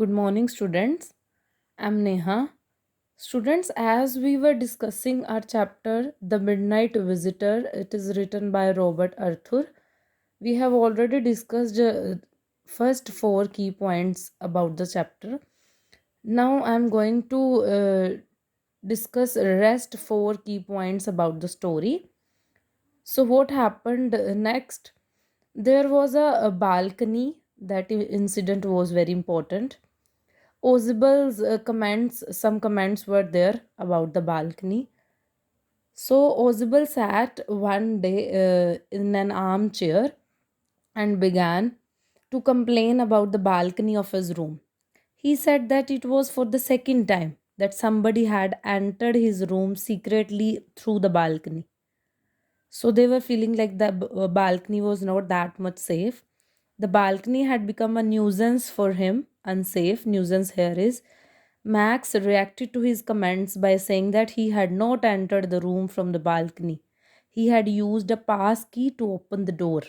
Good morning, students. I'm Neha. Students, as we were discussing our chapter, The Midnight Visitor, it is written by Robert Arthur. We have already discussed first four key points about the chapter. Now I'm going to discuss rest four key points about the story. So what happened next? There was a balcony. That incident was very important. Ozibel's comments, some comments were there about the balcony. So Ozibel sat one day in an armchair and began to complain about the balcony of his room. He said that it was for the second time that somebody had entered his room secretly through the balcony. So they were feeling like the balcony was not that much safe. The balcony had become a nuisance for him. Unsafe nuisance here is Max reacted to his comments by saying that he had not entered the room from the balcony. He had used a pass key to open the door.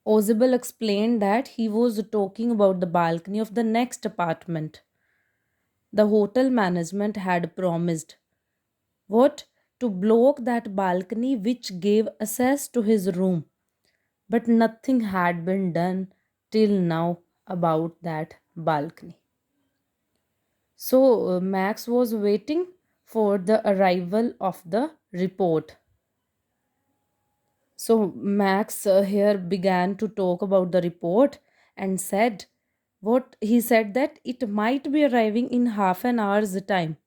Ozibel explained that he was talking about the balcony of the next apartment. The hotel management had promised what? To block that balcony which gave access to his room. But nothing had been done till now about that balcony. So Max was waiting for the arrival of the report. So Max here began to talk about the report and said what he said that it might be arriving in half an hour's time.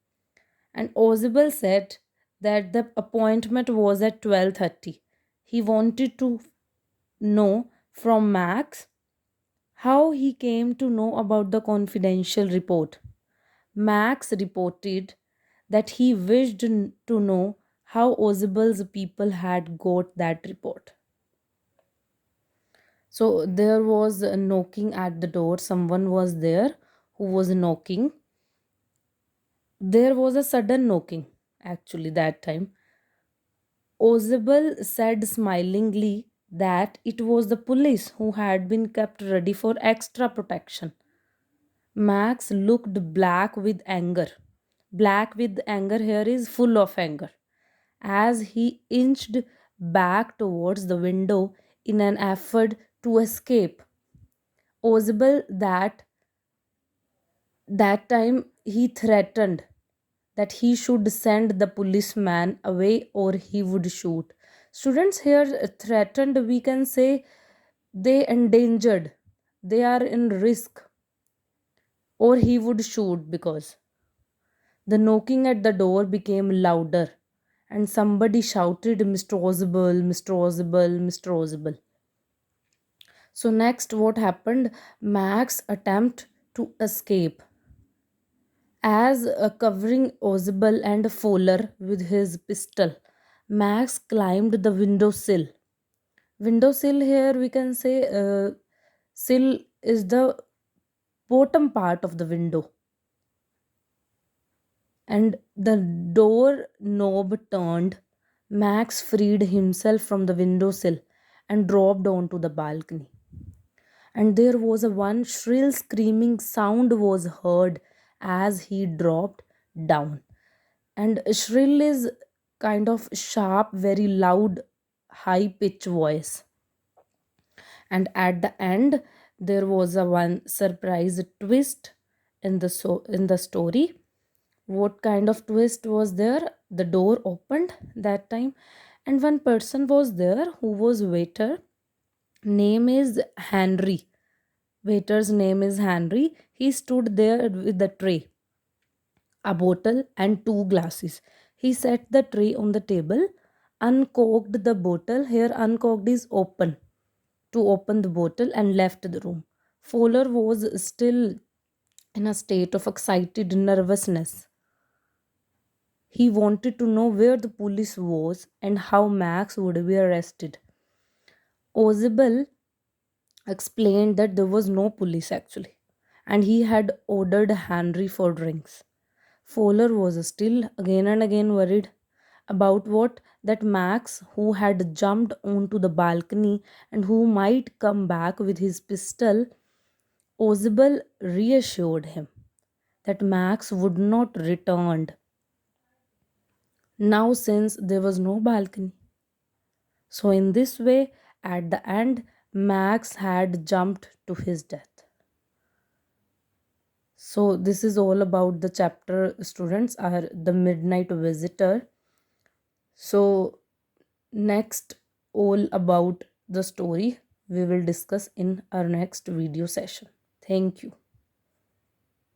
And Ozibel said that the appointment was at 12:30. He wanted to know from Max how he came to know about the confidential report. Max reported that he wished to know how Ozibel's people had got that report. So there was a knocking at the door. Someone was there who was knocking. There was a sudden knocking actually that time. Ozibel said smilingly that it was the police who had been kept ready for extra protection. Max looked black with anger. Black with anger here is full of anger. As he inched back towards the window in an effort to escape. Ozibel that time he threatened that he should send the policeman away or he would shoot. Students here threatened, we can say they endangered, they are in risk, or he would shoot because the knocking at the door became louder and somebody shouted, Mr. Ozibel, Mr. Ozibel, Mr. Ozibel. So, next, what happened? Max attempt to escape. As covering Ozibel and Fowler with his pistol, Max climbed the windowsill. Windowsill here we can say sill is the bottom part of the window, and the door knob turned. Max freed himself from the windowsill and dropped onto the balcony. And there was a one shrill screaming sound was heard as he dropped down. And shrill is kind of sharp, very loud, high pitch voice. And at the end there was a one surprise twist in the story. What kind of twist was there? The door opened that time and one person was there who was waiter. Name is Henry. Waiter's name is Henry. He stood there with the tray, a bottle and two glasses. He set the tray on the table, uncorked the bottle. Here uncorked is open, to open the bottle, and left the room. Fowler was still in a state of excited nervousness. He wanted to know where the police was and how Max would be arrested. Ozibel explained that there was no police actually, and he had ordered Henry for drinks. Fowler was still again and again worried about what that Max, who had jumped onto the balcony and who might come back with his pistol, Ozibel reassured him that Max would not return now since there was no balcony. So, in this way, at the end, Max had jumped to his death. So, this is all about the chapter, students, are the Midnight Visitor. So, next, all about the story we will discuss in our next video session. Thank you.